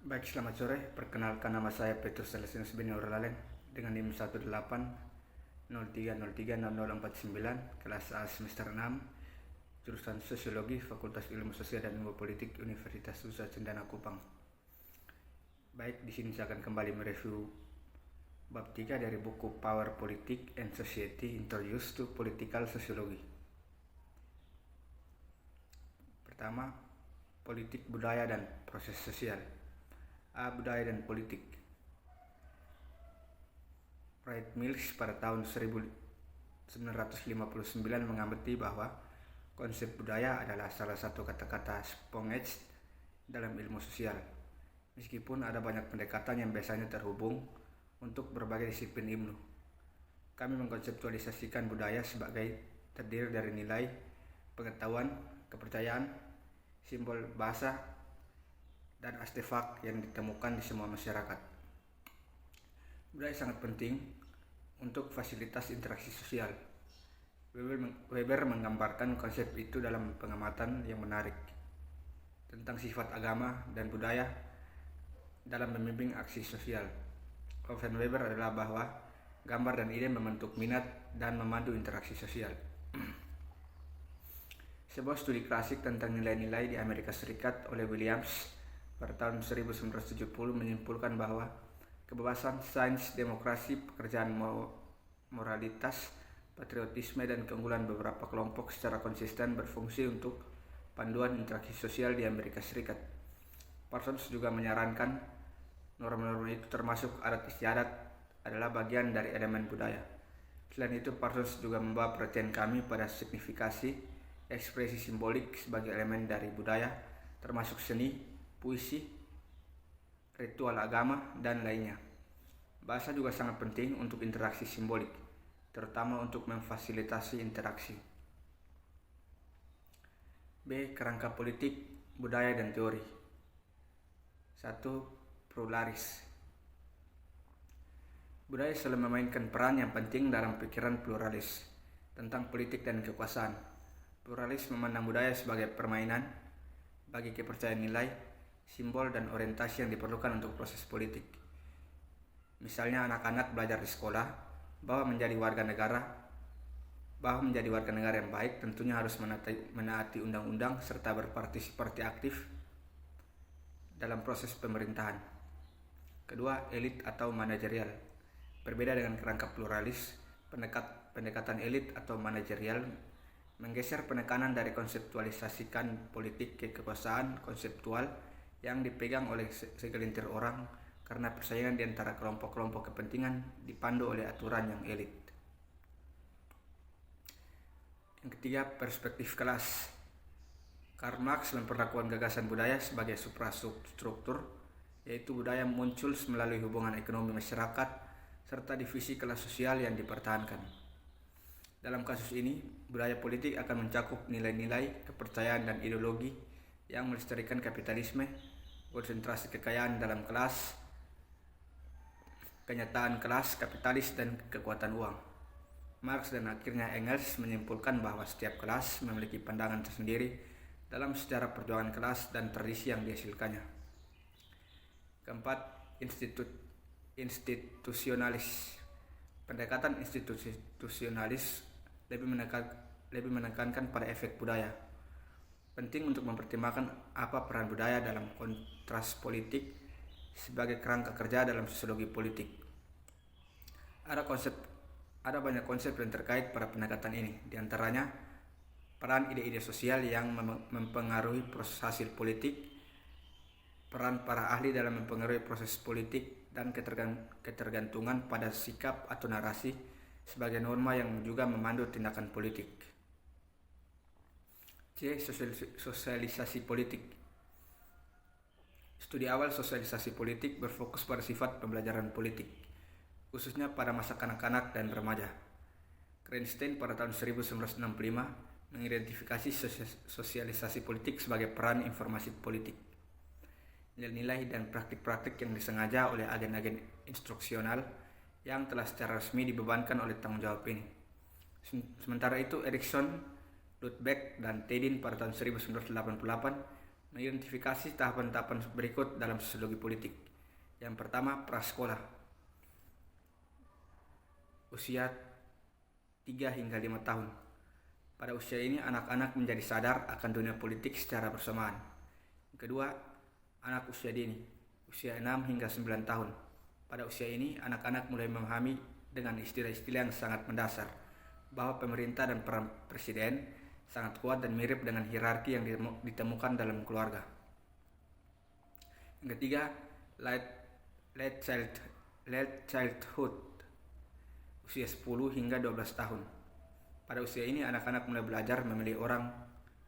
Baik, selamat sore. Perkenalkan, nama saya Petrus Celestinus bin Aurelalen dengan NIM 1803030049, kelas A semester 6, jurusan Sosiologi, Fakultas Ilmu Sosial dan Ilmu Politik, Universitas Nusa Cendana Kupang. Baik, di sini saya akan kembali mereview bab 3 dari buku Power, Politics and Society Introduced to Political Sociology. Pertama, politik, budaya, dan proses sosial. A. Budaya dan politik. Wright Mills pada tahun 1959 mengamati bahwa konsep budaya adalah salah satu kata-kata Spongage dalam ilmu sosial. Meskipun ada banyak pendekatan yang biasanya terhubung untuk berbagai disiplin ilmu, kami mengkonseptualisasikan budaya sebagai terdiri dari nilai, pengetahuan, kepercayaan, simbol bahasa, dan artefak yang ditemukan di semua masyarakat. Budaya sangat penting untuk fasilitas interaksi sosial. Weber menggambarkan konsep itu dalam pengamatan yang menarik tentang sifat agama dan budaya dalam membimbing aksi sosial. Opini Weber adalah bahwa gambar dan ide membentuk minat dan memandu interaksi sosial. Sebuah studi klasik tentang nilai-nilai di Amerika Serikat oleh Williams pada tahun 1970 menyimpulkan bahwa kebebasan, sains, demokrasi, pekerjaan, moralitas, patriotisme, dan keunggulan beberapa kelompok secara konsisten berfungsi untuk panduan interaksi sosial di Amerika Serikat. Parsons juga menyarankan norma-norma itu termasuk adat istiadat adalah bagian dari elemen budaya. Selain itu, Parsons juga membawa perhatian kami pada signifikasi ekspresi simbolik sebagai elemen dari budaya, termasuk seni, puisi, ritual agama, dan lainnya. Bahasa juga sangat penting untuk interaksi simbolik, terutama untuk memfasilitasi interaksi. B. Kerangka politik, budaya, dan teori. 1. Pluralis. Budaya selalu memainkan peran yang penting dalam pikiran pluralis tentang politik dan kekuasaan. Pluralis memandang budaya sebagai permainan bagi kepercayaan nilai, simbol, dan orientasi yang diperlukan untuk proses politik. Misalnya, anak-anak belajar di sekolah bahwa menjadi warga negara yang baik tentunya harus menaati undang-undang serta berpartisipasi aktif dalam proses pemerintahan. Kedua, elit atau manajerial. Berbeda dengan kerangka pluralis, pendekatan elit atau manajerial menggeser penekanan dari konseptualisasikan politik ke kekuasaan konseptual yang dipegang oleh segelintir orang karena persaingan di antara kelompok-kelompok kepentingan dipandu oleh aturan yang elit. Yang ketiga, perspektif kelas. Karl Marx memperlakukan gagasan budaya sebagai suprastruktur, yaitu budaya muncul melalui hubungan ekonomi masyarakat serta divisi kelas sosial yang dipertahankan. Dalam kasus ini, budaya politik akan mencakup nilai-nilai, kepercayaan, dan ideologi yang melestarikan kapitalisme, konsentrasi kekayaan dalam kelas, kenyataan kelas kapitalis, dan kekuatan uang. Marx dan akhirnya Engels menyimpulkan bahwa setiap kelas memiliki pandangan tersendiri dalam sejarah perjuangan kelas dan tradisi yang dihasilkannya. Keempat, institusionalis. Pendekatan institusionalis lebih menekankan pada efek budaya. Penting untuk mempertimbangkan apa peran budaya dalam kontras politik sebagai kerangka kerja dalam sosiologi politik. Ada banyak konsep yang terkait pada pendekatan ini, diantaranya peran ide-ide sosial yang mempengaruhi proses hasil politik, peran para ahli dalam mempengaruhi proses politik, dan ketergantungan pada sikap atau narasi sebagai norma yang juga memandu tindakan politik. C. Sosialisasi politik. Studi awal sosialisasi politik berfokus pada sifat pembelajaran politik, khususnya pada masa kanak-kanak dan remaja. Krenstein pada tahun 1965 mengidentifikasi sosialisasi politik sebagai peran informasi politik, nilai-nilai, dan praktik-praktik yang disengaja oleh agen-agen instruksional yang telah secara resmi dibebankan oleh tanggung jawab ini. Sementara itu, Erikson, Ludbeck, dan Tedin pada tahun 1988 mengidentifikasi tahapan-tahapan berikut dalam sosiologi politik. Yang pertama, prasekolah. Usia 3 hingga 5 tahun. Pada usia ini anak-anak menjadi sadar akan dunia politik secara bersamaan. Yang kedua, anak usia dini, usia 6 hingga 9 tahun. Pada usia ini anak-anak mulai memahami dengan istilah-istilah yang sangat mendasar bahwa pemerintah dan peran presiden sangat kuat dan mirip dengan hierarki yang ditemukan dalam keluarga. Yang ketiga, late childhood, usia 10 hingga 12 tahun. Pada usia ini anak-anak mulai belajar memilih orang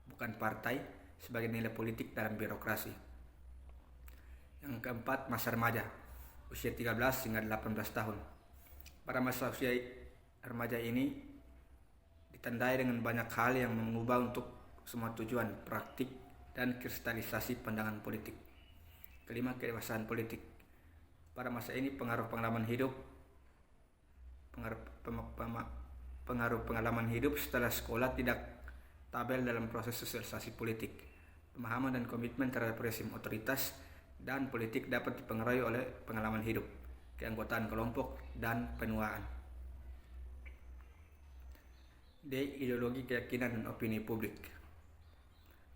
bukan partai sebagai nilai politik dalam birokrasi. Yang keempat, masa remaja, usia 13 hingga 18 tahun. Pada masa usia remaja ini ditandai dengan banyak hal yang mengubah untuk semua tujuan, praktik, dan kristalisasi pandangan politik. Kelima, kedewasaan politik. Pada masa ini pengaruh pengalaman hidup setelah sekolah tidak tabel dalam proses sosialisasi politik. Pemahaman dan komitmen terhadap rezim otoritas dan politik dapat dipengaruhi oleh pengalaman hidup, keanggotaan kelompok, dan penuaan. D. Ideologi, keyakinan, dan opini publik.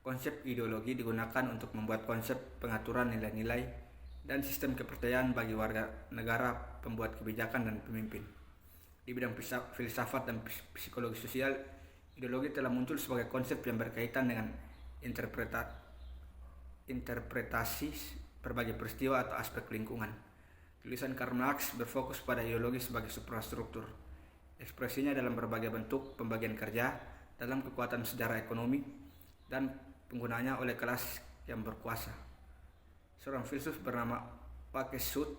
Konsep ideologi digunakan untuk membuat konsep pengaturan nilai-nilai dan sistem kepercayaan bagi warga negara, pembuat kebijakan, dan pemimpin. Di bidang filsafat dan psikologi sosial, ideologi telah muncul sebagai konsep yang berkaitan dengan interpretasi berbagai peristiwa atau aspek lingkungan. Tulisan Karl Marx berfokus pada ideologi sebagai suprastruktur. Ekspresinya dalam berbagai bentuk pembagian kerja, dalam kekuatan sejarah ekonomi, dan penggunaannya oleh kelas yang berkuasa. Seorang filsuf bernama Oakeshott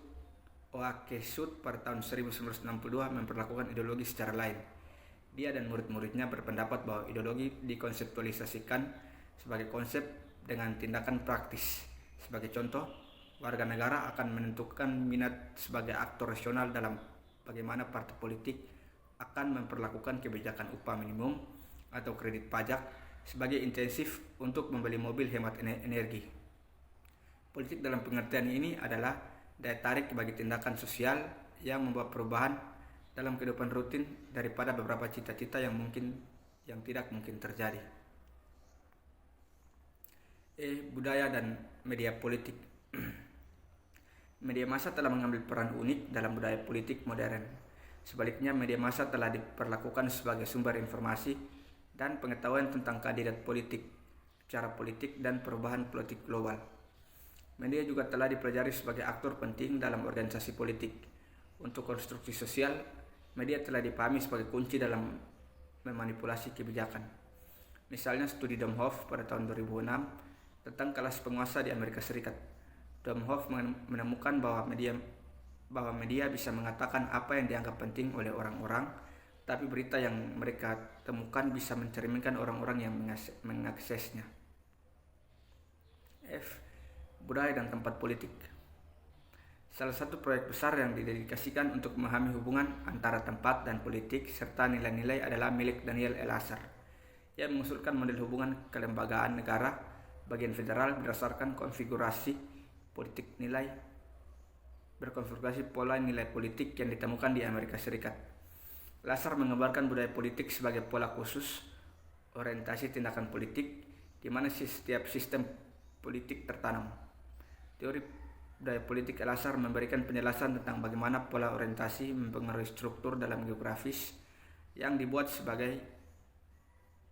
pada tahun 1962 memperlakukan ideologi secara lain. Dia dan murid-muridnya berpendapat bahwa ideologi dikonseptualisasikan sebagai konsep dengan tindakan praktis. Sebagai contoh, warga negara akan menentukan minat sebagai aktor rasional dalam bagaimana partai politik akan memperlakukan kebijakan upah minimum atau kredit pajak sebagai intensif untuk membeli mobil hemat energi. Politik dalam pengertian ini adalah daya tarik bagi tindakan sosial yang membawa perubahan dalam kehidupan rutin daripada beberapa cita-cita yang tidak mungkin terjadi. Budaya dan media politik. Media massa telah mengambil peran unik dalam budaya politik modern. Sebaliknya, media massa telah diperlakukan sebagai sumber informasi dan pengetahuan tentang kandidat politik, cara politik, dan perubahan politik global. Media juga telah dipelajari sebagai aktor penting dalam organisasi politik. Untuk konstruksi sosial, media telah dipahami sebagai kunci dalam memanipulasi kebijakan. Misalnya studi Domhoff pada tahun 2006 tentang kelas penguasa di Amerika Serikat. Domhoff menemukan bahwa media bisa mengatakan apa yang dianggap penting oleh orang-orang, tapi berita yang mereka temukan bisa mencerminkan orang-orang yang mengaksesnya. F. Budaya dan tempat politik. Salah satu proyek besar yang didedikasikan untuk memahami hubungan antara tempat dan politik serta nilai-nilai adalah milik Daniel Ellazar, yang mengusulkan model hubungan kelembagaan negara bagian federal berdasarkan konfigurasi pola nilai politik yang ditemukan di Amerika Serikat. Ellazar menggambarkan budaya politik sebagai pola khusus orientasi tindakan politik di mana setiap sistem politik tertanam. Teori budaya politik Ellazar memberikan penjelasan tentang bagaimana pola orientasi mempengaruhi struktur dalam geografis yang dibuat sebagai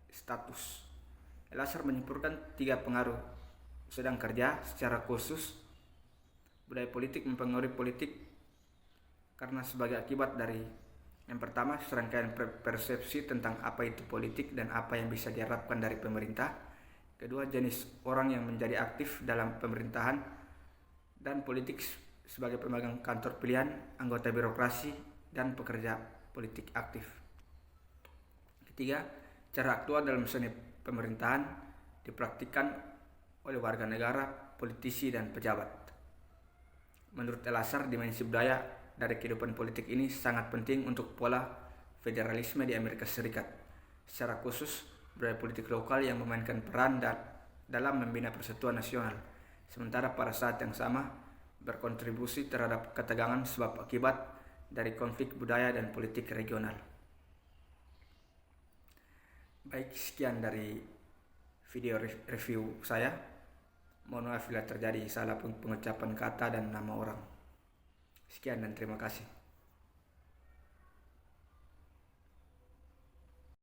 status. Ellazar menyimpulkan 3 pengaruh sedang kerja secara khusus. Budaya politik mempengaruhi politik karena sebagai akibat dari yang pertama, serangkaian persepsi tentang apa itu politik dan apa yang bisa diharapkan dari pemerintah. Kedua, jenis orang yang menjadi aktif dalam pemerintahan dan politik sebagai pemegang kantor pilihan, anggota birokrasi, dan pekerja politik aktif. Ketiga, cara aktual dalam seni pemerintahan dipraktikkan oleh warga negara, politisi, dan pejabat. Menurut Ellazar, dimensi budaya dari kehidupan politik ini sangat penting untuk pola federalisme di Amerika Serikat. Secara khusus, budaya politik lokal yang memainkan peran dalam membina persatuan nasional, sementara pada saat yang sama berkontribusi terhadap ketegangan sebab akibat dari konflik budaya dan politik regional. Baik, sekian dari video review saya. Mohon maaf bila terjadi salah pengucapan kata dan nama orang. Sekian dan terima kasih.